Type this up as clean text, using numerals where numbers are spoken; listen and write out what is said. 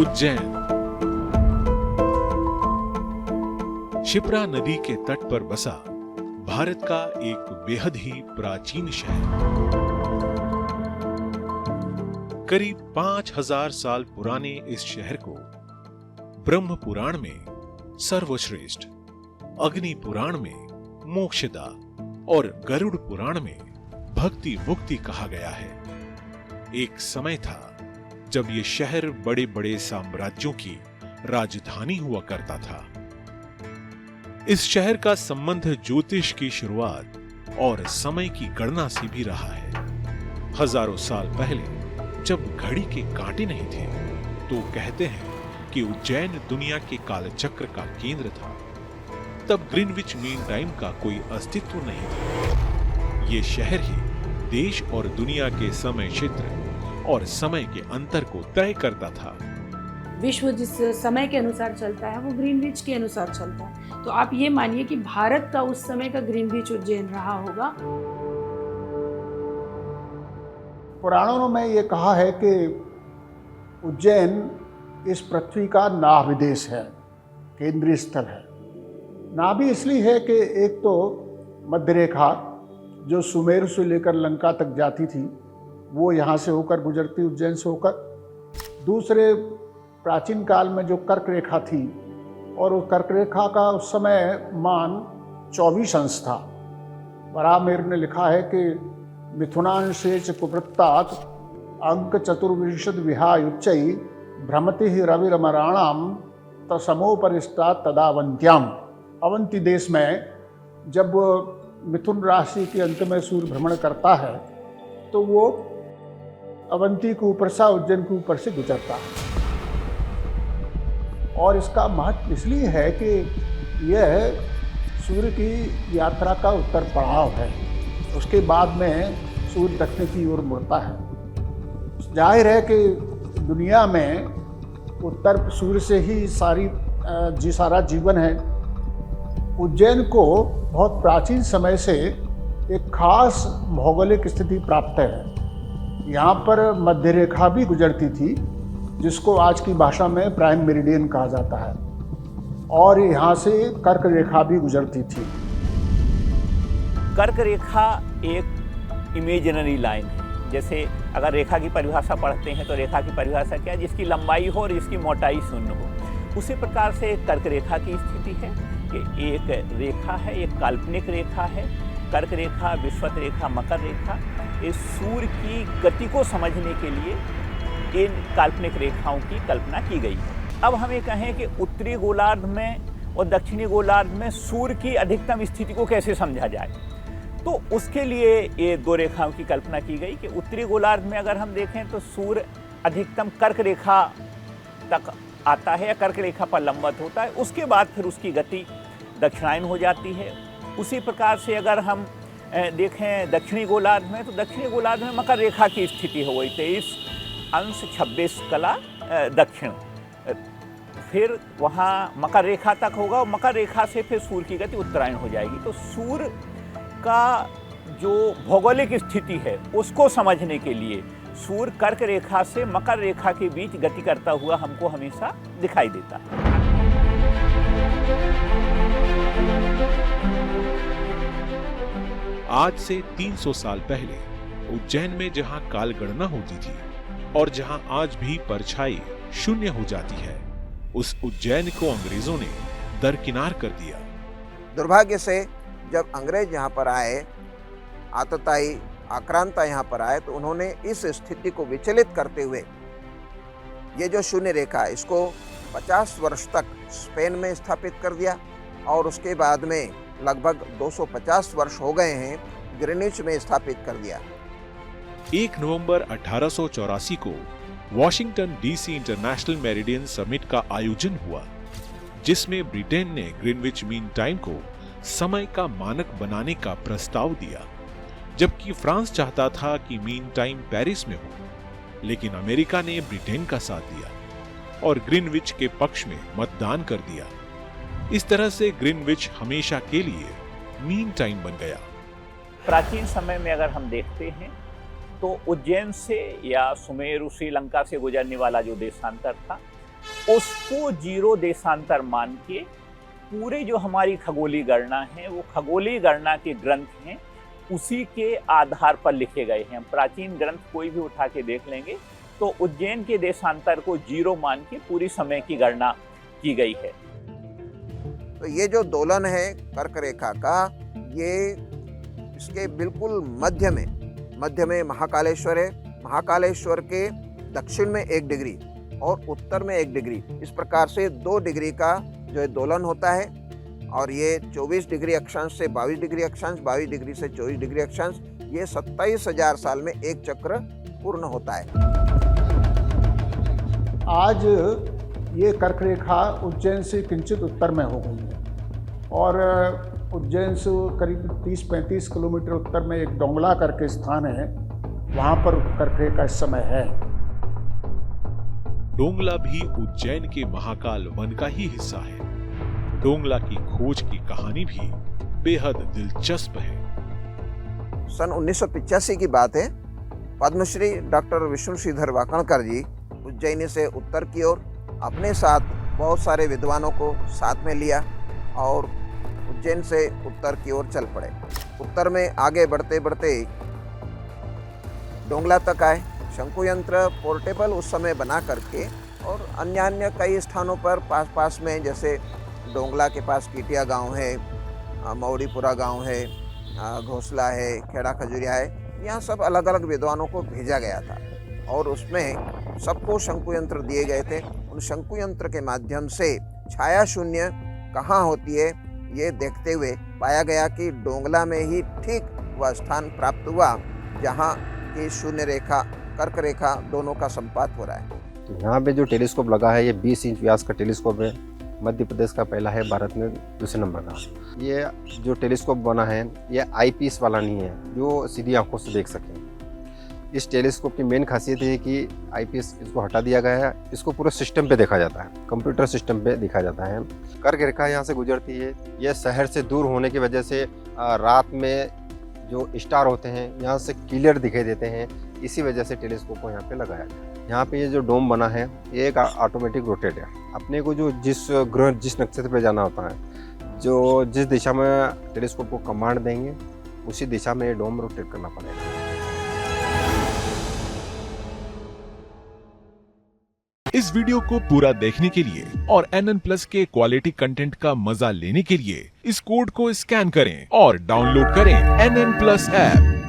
उज्जैन शिप्रा नदी के तट पर बसा भारत का एक बेहद ही प्राचीन शहर। करीब 5000 साल पुराने इस शहर को ब्रह्म पुराण में सर्वश्रेष्ठ, अग्नि पुराण में मोक्षदा और गरुड़ पुराण में भक्ति मुक्ति कहा गया है। एक समय था जब ये शहर बड़े बड़े साम्राज्यों की राजधानी हुआ करता था। इस शहर का संबंध ज्योतिष की शुरुआत और समय की गणना से भी रहा है। हजारों साल पहले जब घड़ी के कांटे नहीं थे तो कहते हैं कि उज्जैन दुनिया के कालचक्र का केंद्र था। तब ग्रीनविच मीन टाइम का कोई अस्तित्व नहीं था। ये शहर ही देश और दुनिया के समय क्षेत्र और समय के अंतर को तय करता था। विश्व जिस समय के अनुसार चलता है वो ग्रीनविच के अनुसार चलता है। तो आप ये मानिए कि भारत का उस समय का ग्रीनविच उज्जैन रहा होगा। पुराणों में ये कहा है कि उज्जैन इस पृथ्वी का नाभिदेश है, केंद्रीय स्थल है। नाभि इसलिए है कि एक तो मध्य रेखा जो सुमेरु से लेकर लंका तक जाती थी वो यहाँ से होकर गुजरती, उज्जैन से होकर। दूसरे प्राचीन काल में जो कर्क रेखा थी और उस कर्क रेखा का उस समय मान 24 अंश था। वराहमिहिर ने लिखा है कि मिथुनांशेच कुवृत्तात् अंक चतुर्विंशद विहायुच्चै भ्रमति ही रविरमराणाम तसमोपरिष्टात् तदावंत्याम। अवंती देश में जब मिथुन राशि के अंत में सूर्य भ्रमण करता है तो वो अवंती के ऊपर से, उज्जैन के ऊपर से गुजरता है। और इसका महत्व इसलिए है कि यह सूर्य की यात्रा का उत्तर पड़ाव है। उसके बाद में सूर्य दक्षिण की ओर मुड़ता है। जाहिर है कि दुनिया में उत्तर सूर्य से ही सारा जीवन है। उज्जैन को बहुत प्राचीन समय से एक खास भौगोलिक स्थिति प्राप्त है। यहाँ पर मध्य रेखा भी गुजरती थी जिसको आज की भाषा में प्राइम मेरिडियन कहा जाता है, और यहाँ से कर्क रेखा भी गुजरती थी। कर्क रेखा एक इमेजिनरी लाइन है। जैसे अगर रेखा की परिभाषा पढ़ते हैं तो रेखा की परिभाषा क्या है? जिसकी लंबाई हो और इसकी मोटाई शून्य हो। उसी प्रकार से कर्क रेखा की स्थिति है कि एक रेखा है, एक काल्पनिक रेखा है। कर्क रेखा, विषुवत रेखा, मकर रेखा, इस सूर्य की गति को समझने के लिए इन काल्पनिक रेखाओं की कल्पना की गई है। अब हम ये कहें कि उत्तरी गोलार्ध में और दक्षिणी गोलार्ध में सूर्य की अधिकतम स्थिति को कैसे समझा जाए, तो उसके लिए ये दो रेखाओं की कल्पना की गई कि उत्तरी गोलार्ध में अगर हम देखें तो सूर्य अधिकतम कर्क रेखा तक आता है या कर्क रेखा पर लंबवत होता है। उसके बाद फिर उसकी गति दक्षिणायन हो जाती है। उसी प्रकार से अगर हम देखें दक्षिणी गोलार्ध में तो दक्षिणी गोलार्ध में मकर रेखा की स्थिति हो गई 23 अंश 26 कला दक्षिण। फिर वहाँ मकर रेखा तक होगा और मकर रेखा से फिर सूर्य की गति उत्तरायण हो जाएगी। तो सूर्य का जो भौगोलिक स्थिति है उसको समझने के लिए सूर्य कर्क रेखा से मकर रेखा के बीच गति करता हुआ हमको हमेशा दिखाई देता है। आज से 300 साल पहले उज्जैन में जहां काल गणना होती थी और जहां आज भी परछाई शून्य हो जाती है, उस उज्जैन को अंग्रेजों ने दरकिनार कर दिया। दुर्भाग्य से जब अंग्रेज यहाँ पर आए, आतताई आक्रांता यहाँ पर आए, तो उन्होंने इस स्थिति को विचलित करते हुए ये जो शून्य रेखा इसको 50 वर्ष तक स्पेन में स्थापित कर दिया और उसके बाद में लगभग 250 वर्ष हो गए हैं ग्रीनिच में स्थापित कर दिया। 1 नवंबर 1884 को Washington DC international meridian summit का आयोजन हुआ, जिसमें ब्रिटेन ने ग्रीनविच मीन टाइम को समय का मानक बनाने का प्रस्ताव दिया, जबकि फ्रांस चाहता था कि मीन टाइम पेरिस में हो। लेकिन अमेरिका ने ब्रिटेन का साथ दिया और ग्रीनविच के पक्ष में मतदान कर दिया। इस तरह से ग्रीनविच हमेशा के लिए मीन टाइम बन गया। प्राचीन समय में अगर हम देखते हैं तो उज्जैन से या सुमेरु श्रीलंका से गुजरने वाला जो देशांतर था उसको जीरो देशांतर मान के पूरे जो हमारी खगोलीय गणना है वो खगोलीय गणना के ग्रंथ हैं उसी के आधार पर लिखे गए हैं। प्राचीन ग्रंथ कोई भी उठा के देख लेंगे तो उज्जैन के देशांतर को जीरो मान के पूरी समय की गणना की गई है। तो ये जो दोलन है कर्क रेखा का, ये इसके बिल्कुल मध्य में महाकालेश्वर है। महाकालेश्वर के दक्षिण में 1 डिग्री और उत्तर में 1 डिग्री, इस प्रकार से 2 डिग्री का जो है दोलन होता है। और ये 24 डिग्री अक्षांश से 22 डिग्री अक्षांश, 22 डिग्री से 24 डिग्री अक्षांश, ये 27,000 साल में एक चक्र पूर्ण होता है। आज ये कर्क रेखा उज्जैन से किंचित उत्तर में हो गई है और उज्जैन से करीब 30-35 किलोमीटर उत्तर में एक डोंगला करके स्थान है, वहाँ पर कर्क रेखा इस समय है। डोंगला भी उज्जैन के महाकाल वन का ही हिस्सा है। डोंगला की खोज की कहानी भी बेहद दिलचस्प है। सन 1985 की बात है। पद्मश्री डॉक्टर विष्णु श्रीधर वाकणकर जी उज्जैनी से उत्तर की ओर अपने साथ बहुत सारे विद्वानों को साथ में लिया और उज्जैन से उत्तर की ओर चल पड़े। उत्तर में आगे बढ़ते बढ़ते डोंगला तक आए। शंकु यंत्र पोर्टेबल उस समय बना करके और अन्य कई स्थानों पर पास में, जैसे डोंगला के पास कीटिया गांव है, मौड़ीपुरा गांव है, घोसला है, खेड़ा खजुरिया है, यहाँ सब अलग अलग विद्वानों को भेजा गया था और उसमें सबको शंकु यंत्र दिए गए थे। उन शंकु यंत्र के माध्यम से छाया शून्य कहाँ होती है ये देखते हुए पाया गया कि डोंगला में ही ठीक वह स्थान प्राप्त हुआ जहाँ की शून्य रेखा कर्क रेखा दोनों का संपात हो रहा है। तो यहाँ पे जो टेलीस्कोप लगा है ये 20 इंच व्यास का टेलीस्कोप है। मध्य प्रदेश का पहला है, भारत में दूसरे नंबर का। ये जो टेलीस्कोप बना है ये आईपीस वाला नहीं है जो सीधी आंखों से देख सके। इस टेलीस्कोप की मेन खासियत है कि आईपीस इसको हटा दिया गया है, इसको पूरे सिस्टम पे देखा जाता है, कंप्यूटर सिस्टम पे देखा जाता है। कर्क रेखा यहाँ से गुजरती है। यह शहर से दूर होने की वजह से रात में जो स्टार होते हैं यहाँ से क्लियर दिखाई देते हैं, इसी वजह से टेलीस्कोप को यहाँ पे लगाया गया। यहाँ पे ये जो डोम बना है ये एक ऑटोमेटिक रोटेट है। अपने को जो जिस ग्रह जिस नक्षत्र पे जाना होता है, जो जिस दिशा में टेलीस्कोप को कमांड देंगे उसी दिशा में ये डोम रोटेट करना पड़ेगा। इस वीडियो को पूरा देखने के लिए और NN+ के क्वालिटी कंटेंट का मजा लेने के लिए इस कोड को स्कैन करें और डाउनलोड करें NN+ ऐप।